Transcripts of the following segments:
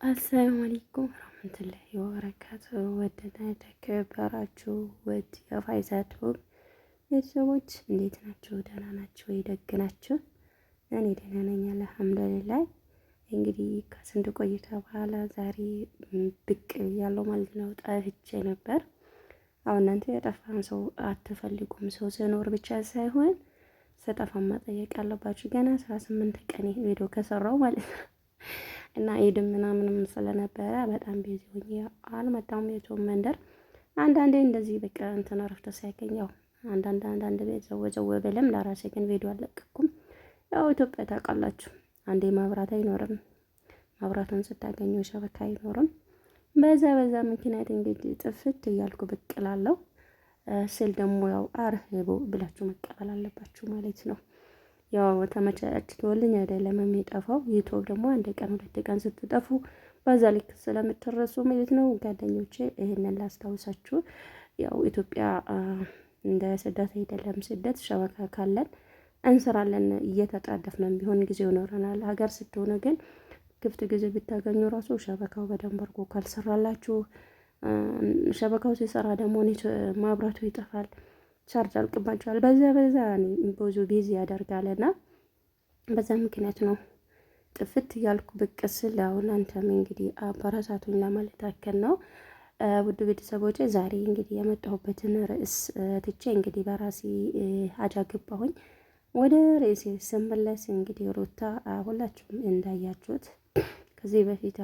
አሰላሙ አለይኩም ወራህመቱላሂ ወበረካቱ። ወደና የተከበራችሁ ውድ የፋይዛት ውብ ቤተሰቦች እንዴት ናችሁ? ደህና ናችሁ ወይ? ደግ ናችሁ? እኔ ደህና ነኝ አልሐምዱሊላህ። እንግዲህ ከስንት ቆይታ በኋላ ዛሬ ብቅ ያለው ማለት ነው። ጠፍቼ ነበር። አሁን እናንተ የጠፋን ሰው አትፈልጉም። ሰው ሲኖር ብቻ ሳይሆን ስጠፋም መጠየቅ አለባችሁ። ገና 18 ቀን ቪዲዮ ከሰራው ማለት ነው እና ኢድም ምናምንም ስለነበረ በጣም ቢዚ ሆኜ አልመጣሁም። የቶም መንደር አንዳንዴ እንደዚህ በቃ እንትን እረፍት ሳይገኝ ያው አንዳንድ ቤት ዘወ ብልም ለራሴ ግን ቪዲዮ አልለቀኩም። ያው ኢትዮጵያ ታውቃላችሁ፣ አንዴ መብራት አይኖርም። መብራቱን ስታገኙ ሸበካ አይኖርም። በዛ ምክንያት እንግዲህ ጥፍት እያልኩ ብቅ እላለሁ ስል ደግሞ ያው አርህቡ ብላችሁ መቀበል አለባችሁ ማለት ነው። ያው ተመቻችቶልኝ አይደለም የሚጠፋው። ዩቲዩብ ደግሞ አንድ ቀን ሁለት ቀን ስትጠፉ በዛ ልክ ስለምትረሱ ማለት ነው። ጓደኞቼ ይሄንን ላስታውሳችሁ። ያው ኢትዮጵያ እንደ ስደት አይደለም። ስደት ሸበካ ካለን እንሰራለን፣ እየተጣደፍን ቢሆን ጊዜው ይኖረናል። ሀገር ስትሆኑ ግን ክፍት ጊዜ ብታገኙ ራሱ ሸበካው በደንብ አድርጎ ካልሰራላችሁ፣ ሸበካው ሲሰራ ደግሞ ማብራቱ ይጠፋል፣ ቻርጅ አልቅባቸዋል። በዛ ብዙ ቢዚ ያደርጋልና በዛ ምክንያት ነው ጥፍት እያልኩ ብቅ ስል። አሁን አንተም እንግዲህ አበረታቱኝ ለማለት ያክል ነው። ውድ ቤተሰቦቼ ዛሬ እንግዲህ የመጣሁበትን ርዕስ ትቼ እንግዲህ በራሴ አጃግባሁኝ ወደ ርዕሴ ስመለስ እንግዲህ ሩታ ሁላችሁም እንዳያችሁት ከዚህ በፊት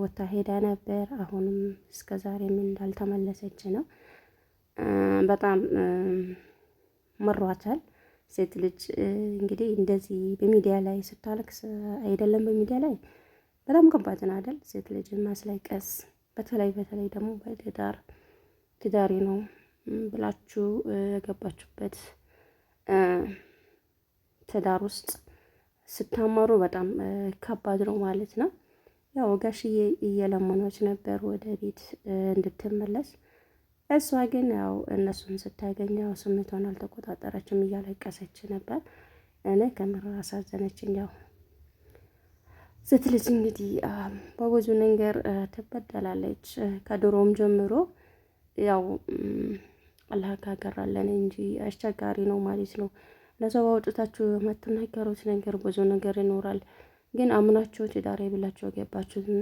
ወታ ሄዳ ነበር። አሁንም እስከ ዛሬም እንዳልተመለሰች ነው። በጣም መሯታል። ሴት ልጅ እንግዲህ እንደዚህ በሚዲያ ላይ ስታለቅስ አይደለም በሚዲያ ላይ በጣም ከባድ ነው አይደል? ሴት ልጅን ማስለቀስ በተለይ ደግሞ ትዳሪ ነው ብላችሁ የገባችሁበት ትዳር ውስጥ ስታመሩ በጣም ከባድ ነው ማለት ነው። ያው ጋሽዬ እየለመኖች ነበር ወደ ቤት እንድትመለስ። እሷ ግን ያው እነሱን ስታገኝ ያው ስሜቷን አልተቆጣጠረችም፣ እያለቀሰች ነበር። እኔ ከምር አሳዘነችኝ። ያው ሴት ልጅ እንግዲህ በብዙ ነገር ትበደላለች። ከድሮም ጀምሮ ያው አላህ ካገራለን እንጂ አስቸጋሪ ነው ማለት ነው። ለሰው አውጥታችሁ የምትናገሩት ነገር ብዙ ነገር ይኖራል። ግን አምናችሁ ትዳሬ ብላችሁ የገባችሁትን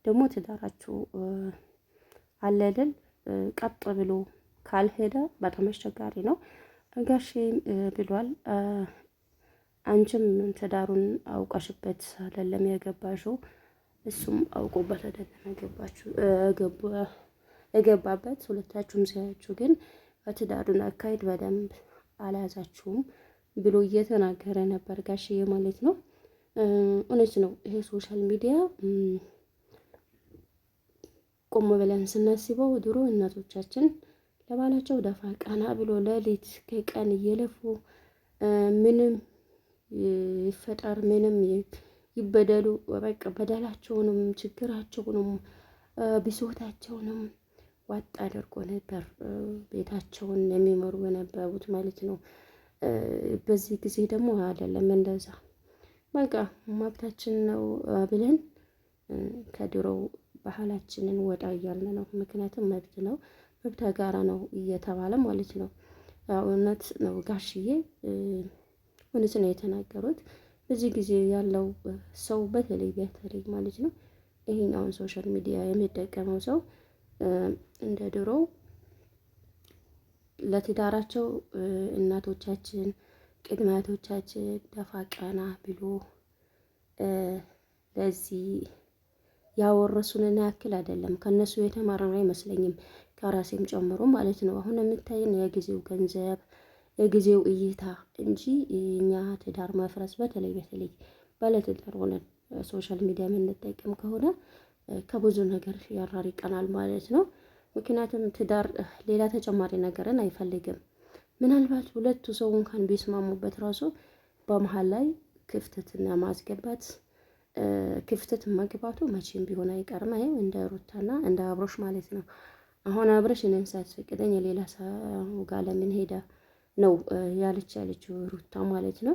ደግሞ ትዳራችሁ አለልን ቀጥ ብሎ ካልሄደ በጣም አስቸጋሪ ነው። ጋሼም ብሏል፣ አንቺም ትዳሩን አውቀሽበት አይደለም የገባሽው፣ እሱም አውቆበት አይደለም የገባበት። ሁለታችሁም ሲያችሁ ግን ትዳሩን አካሄድ በደንብ አልያዛችሁም ብሎ እየተናገረ ነበር ጋሽዬ ማለት ነው። እውነት ነው። ይሄ ሶሻል ሚዲያ ቆም ብለን ስናስበው ድሮ እናቶቻችን ለባላቸው ደፋ ቀና ብሎ ሌሊት ከቀን እየለፉ ምንም ይፈጠር ምንም ይበደሉ በቃ በደላቸውንም ችግራቸውንም ብሶታቸውንም ዋጥ አድርጎ ነበር ቤታቸውን የሚመሩ የነበሩት ማለት ነው። በዚህ ጊዜ ደግሞ አይደለም እንደዛ። በቃ መብታችን ነው ብለን ከድሮው ባህላችንን ወጣ እያልን ነው። ምክንያቱም መብት ነው፣ መብት ጋራ ነው እየተባለ ማለት ነው። እውነት ነው ጋሽዬ እውነት ነው የተናገሩት። በዚህ ጊዜ ያለው ሰው በተለይ ማለት ነው ይሄኛውን ሶሻል ሚዲያ የሚጠቀመው ሰው እንደ ድሮው ለትዳራቸው እናቶቻችን ቅድመ አያቶቻችን ደፋ ቀና ብሎ ለዚህ ያወረሱንን ያክል አይደለም። ከነሱ የተማረን አይመስለኝም፣ ከራሴም ጨምሮ ማለት ነው። አሁን የምታየን የጊዜው ገንዘብ የጊዜው እይታ እንጂ እኛ ትዳር መፍረስ በተለይ ባለትዳር ሆነን ሶሻል ሚዲያ የምንጠቀም ከሆነ ከብዙ ነገር ያራርቀናል ማለት ነው። ምክንያቱም ትዳር ሌላ ተጨማሪ ነገርን አይፈልግም። ምናልባት ሁለቱ ሰው እንኳን ቢስማሙበት ራሱ በመሃል ላይ ክፍተትና ማስገባት ክፍተት መግባቱ መቼም ቢሆን አይቀርም። ይሄም እንደ ሩታና እንደ አብሮሽ ማለት ነው። አሁን አብሮሽ እኔን ሳትፈቅደኝ ሌላ ሰው ጋር ለምን ሄዳ ነው ያለችው ሩታ ማለት ነው።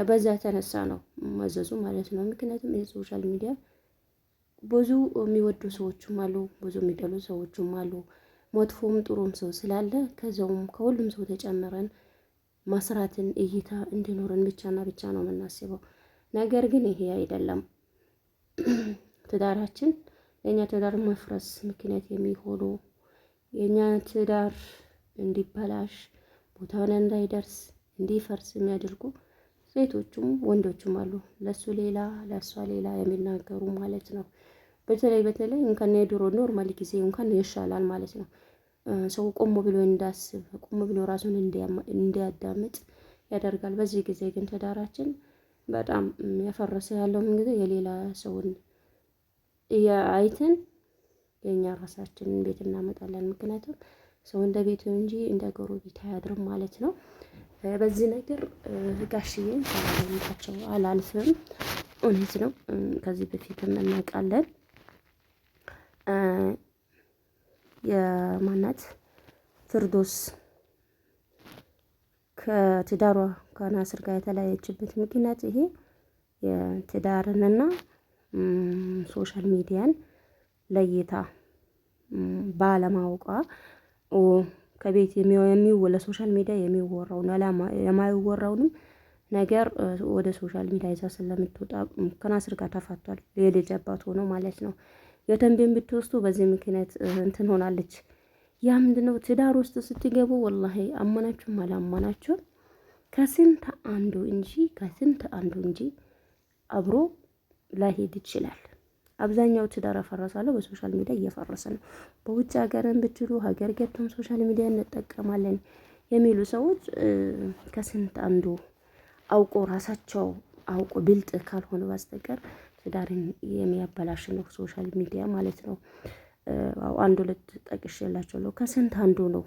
በዛ ተነሳ ነው መዘዙ ማለት ነው። ምክንያቱም የሶሻል ሚዲያ ብዙ የሚወዱ ሰዎችም አሉ፣ ብዙ የሚጠሉ ሰዎችም አሉ። መጥፎም ጥሩም ሰው ስላለ ከዛውም ከሁሉም ሰው ተጨምረን መስራትን እይታ እንዲኖረን ብቻና ብቻ ነው የምናስበው። ነገር ግን ይሄ አይደለም። ትዳራችን የእኛ ትዳር መፍረስ ምክንያት የሚሆኑ የእኛ ትዳር እንዲበላሽ ቦታውን እንዳይደርስ እንዲፈርስ የሚያደርጉ ሴቶቹም ወንዶቹም አሉ። ለሱ ሌላ ለሷ ሌላ የሚናገሩ ማለት ነው። በተለይ እንኳን የድሮ ኖርማል ጊዜ እንኳን ይሻላል ማለት ነው። ሰው ቆም ብሎ እንዳስብ ቆም ብሎ ራሱን እንዲያዳምጥ ያደርጋል። በዚህ ጊዜ ግን ትዳራችን በጣም ያፈረሰ ያለው ጊዜ የሌላ ሰውን አይተን የኛ ራሳችንን ቤት እናመጣለን። ምክንያቱም ሰው እንደ ቤቱ እንጂ እንደ ጎረቤት አያድርም ማለት ነው። በዚህ ነገር ጋሽዬን ሳላደንቃቸው አላልፍም። እውነት ነው። ከዚህ በፊትም እናውቃለን የማናት ፍርዶስ ከትዳሯ ከናስር ጋር የተለያየችበት ምክንያት ይሄ የትዳርንና ሶሻል ሚዲያን ለይታ ባለማወቋ ከቤት የሚወለ ሶሻል ሚዲያ የሚወራውን የማይወራውንም ነገር ወደ ሶሻል ሚዲያ ይዛ ስለምትወጣ ከናስር ጋር ተፋቷል። የልጅ አባት ሆኖ ማለት ነው። የተንቤን ብትወስዱ በዚህ ምክንያት እንትን ሆናለች። ያ ምንድነው ትዳር ውስጥ ስትገቡ ወላሂ አመናችሁም አላመናችሁም ከስንት አንዱ እንጂ አብሮ ላይሄድ ይችላል። አብዛኛው ትዳር ያፈረሳለሁ በሶሻል ሚዲያ እየፈረሰ ነው። በውጭ ሀገርን ብትሉ ሀገር ገብተን ሶሻል ሚዲያ እንጠቀማለን የሚሉ ሰዎች ከስንት አንዱ ራሳቸው አውቆ ብልጥ ካልሆነ በስተቀር ትዳርን የሚያበላሽ ነው ሶሻል ሚዲያ ማለት ነው። አንድ ሁለት ጠቅሼላችኋለሁ። ከስንት አንዱ ነው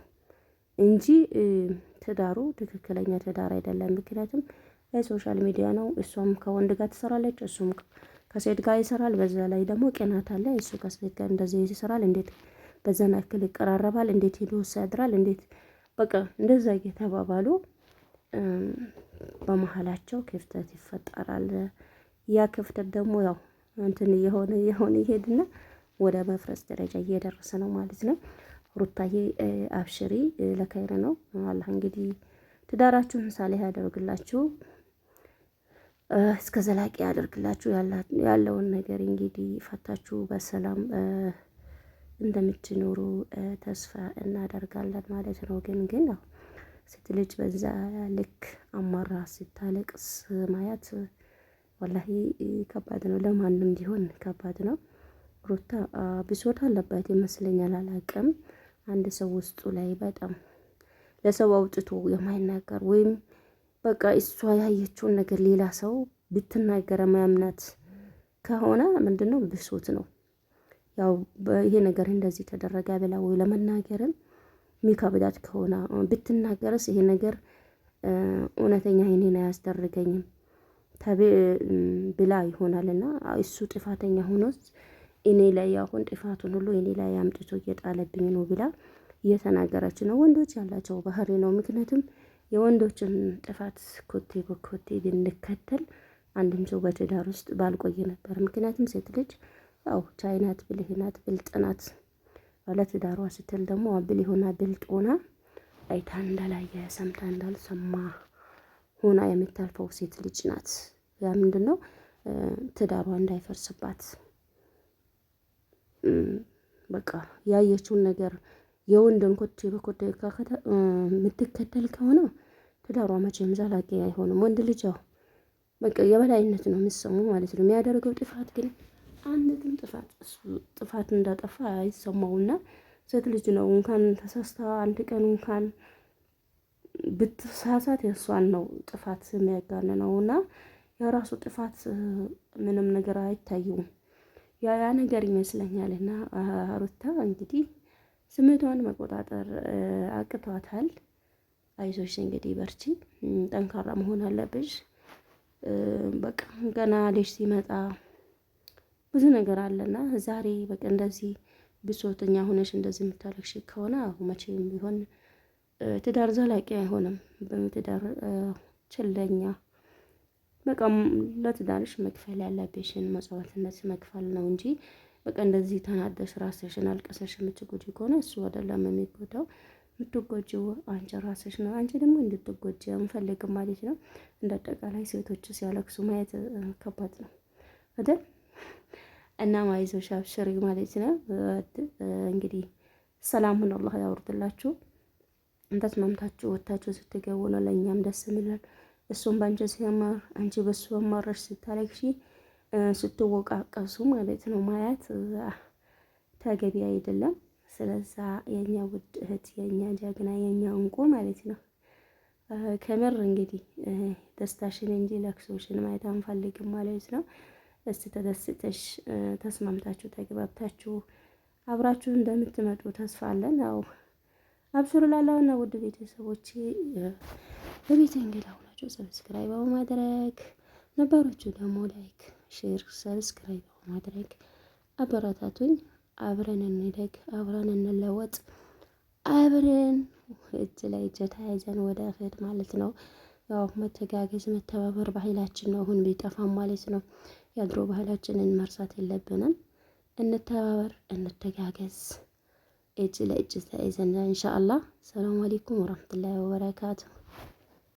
እንጂ ትዳሩ ትክክለኛ ትዳር አይደለም። ምክንያቱም የሶሻል ሚዲያ ነው። እሷም ከወንድ ጋር ትሰራለች፣ እሱም ከሴት ጋር ይሰራል። በዛ ላይ ደግሞ ቅናት አለ። እሱ ከሴት ጋር እንደዚህ ይሰራል፣ እንዴት በዛን ያክል ይቀራረባል፣ እንዴት ሄዶ ያድራል፣ እንዴት በቃ እንደዛ እየተባባሉ በመሀላቸው ክፍተት ይፈጠራል። ያ ክፍተት ደግሞ ያው እንትን እየሆነ ይሄድና ወደ መፍረስ ደረጃ እየደረሰ ነው ማለት ነው። ሩታዬ አብሽሪ፣ ለከይር ነው። አላህ እንግዲህ ትዳራችሁን ምሳሌ ያደርግላችሁ፣ እስከ ዘላቂ ያደርግላችሁ። ያለውን ነገር እንግዲህ ፈታችሁ በሰላም እንደምትኖሩ ተስፋ እናደርጋለን ማለት ነው። ግን ያው ሴት ልጅ በዛ ልክ አማራ ስታለቅስ ማየት ወላሂ ከባድ ነው። ለማንም ቢሆን ከባድ ነው። ሩታ ብሶት አለባት ይመስለኛል፣ አላውቅም። አንድ ሰው ውስጡ ላይ በጣም ለሰው አውጥቶ የማይናገር ወይም በቃ እሷ ያየችውን ነገር ሌላ ሰው ብትናገር ማያምናት ከሆነ ምንድነው ብሶት ነው። ያው ይሄ ነገር እንደዚህ ተደረገ ብላ ወይ ለመናገርም የሚከብዳት ከሆነ ብትናገርስ ይሄ ነገር እውነተኛ እኔን አያስደርገኝም ብላ ይሆናልና እሱ ጥፋተኛ ሆኖስ እኔ ላይ አሁን ጥፋቱን ሁሉ እኔ ላይ አምጥቶ እየጣለብኝ ነው ብላ እየተናገረች ነው። ወንዶች ያላቸው ባህሪ ነው። ምክንያቱም የወንዶችን ጥፋት ኮቴ በኮቴ ብንከተል አንድም ሰው በትዳር ውስጥ ባልቆየ ነበር። ምክንያቱም ሴት ልጅ ያው ቻይናት፣ ብልህናት፣ ብልጥናት ባለትዳሯ ስትል ደግሞ ብልህ ሆና ብልጥ ሆና አይታ እንዳላየ ሰምታ እንዳልሰማ ሆና የምታልፈው ሴት ልጅ ናት። ያ ምንድነው ትዳሯ እንዳይፈርስባት በቃ ያየችውን ነገር የወንድን ኮቴ በኮቴ የምትከተል ከሆነ ትዳሯ መቼም ዘላቂ አይሆንም። ወንድ ልጅ ያው በቃ የበላይነት ነው የሚሰሙ ማለት ነው። የሚያደርገው ጥፋት ግን አንድም ጥፋት እንዳጠፋ አይሰማውና ሴት ልጅ ነው እንኳን ተሳስታ አንድ ቀን እንኳን ብትሳሳት የእሷን ነው ጥፋት የሚያጋንነውና የራሱ ጥፋት ምንም ነገር አይታየውም። ያ ነገር ይመስለኛልና ሩታ እንግዲህ ስሜቷን መቆጣጠር አቅቷታል። አይዞሽ እንግዲህ በርቺ፣ ጠንካራ መሆን አለብሽ። በቃ ገና ልጅ ሲመጣ ብዙ ነገር አለና ዛሬ በቃ እንደዚህ ብሶተኛ ሆነሽ እንደዚህ የምታለቅሽ ከሆነ አሁን መቼም ቢሆን ትዳር ዘላቂ አይሆንም። በትዳር ችለኛ በቃ ለትዳርሽ መክፈል ያለብሽን መስዋዕትነት መክፈል ነው እንጂ በቃ እንደዚህ ተናደሽ ራስሽን አልቀሰሽ የምትጎጂ ከሆነ እሱ አይደለም የሚጎዳው። የምትጎጂው አንቺ ራስሽ ነው። አንቺ ደግሞ እንድትጎጂ አንፈልግም ማለት ነው። እንደ አጠቃላይ ሴቶች ሲያለቅሱ ማየት ከባድ ነው አይደል? እና አይዞሽ አብሽሪ ማለት ነው። እንግዲህ ሰላሙን አላህ ያወርድላችሁ። ተስማምታችሁ ወታችሁ ስትገቡ ነው ለእኛም ደስ የሚለን። እሱም በአንቺ ሲያማር አንቺ በሱ አማረሽ ስታለቅሺ ስትወቃቀሱ ማለት ነው ማየት ተገቢ አይደለም። ስለዛ የኛ ውድ እህት የኛ ጀግና የኛ እንቁ ማለት ነው ከምር እንግዲህ ደስታሽን እንጂ ለቅሶሽን ማየት አንፈልግም ማለት ነው። እስቲ ተደስተሽ ተስማምታችሁ ተግባብታችሁ አብራችሁ እንደምትመጡ ተስፋ አለን። ያው አብሽሩ ላላውና ውድ ቤተሰቦቼ በቤት እንግዳ ሆናችሁ ሰብስክራይብ በማድረግ ነባሮቹ ደግሞ ላይክ፣ ሼር፣ ሰብስክራይብ በማድረግ አበረታቱኝ። አብረን እንደግ፣ አብረን እንለወጥ፣ አብረን እጅ ላይ እጅ ተያይዘን ወደ ፊት ማለት ነው። ያው መተጋገዝ መተባበር ባህላችን ነው። አሁን ቢጠፋም ማለት ነው። የድሮ ባህላችንን መርሳት የለብንም። እንተባበር፣ እንተጋገዝ፣ እጅ ለእጅ ተያይዘን ኢንሻአላህ። ሰላም አለይኩም ወራህመቱላሂ ወበረካቱ።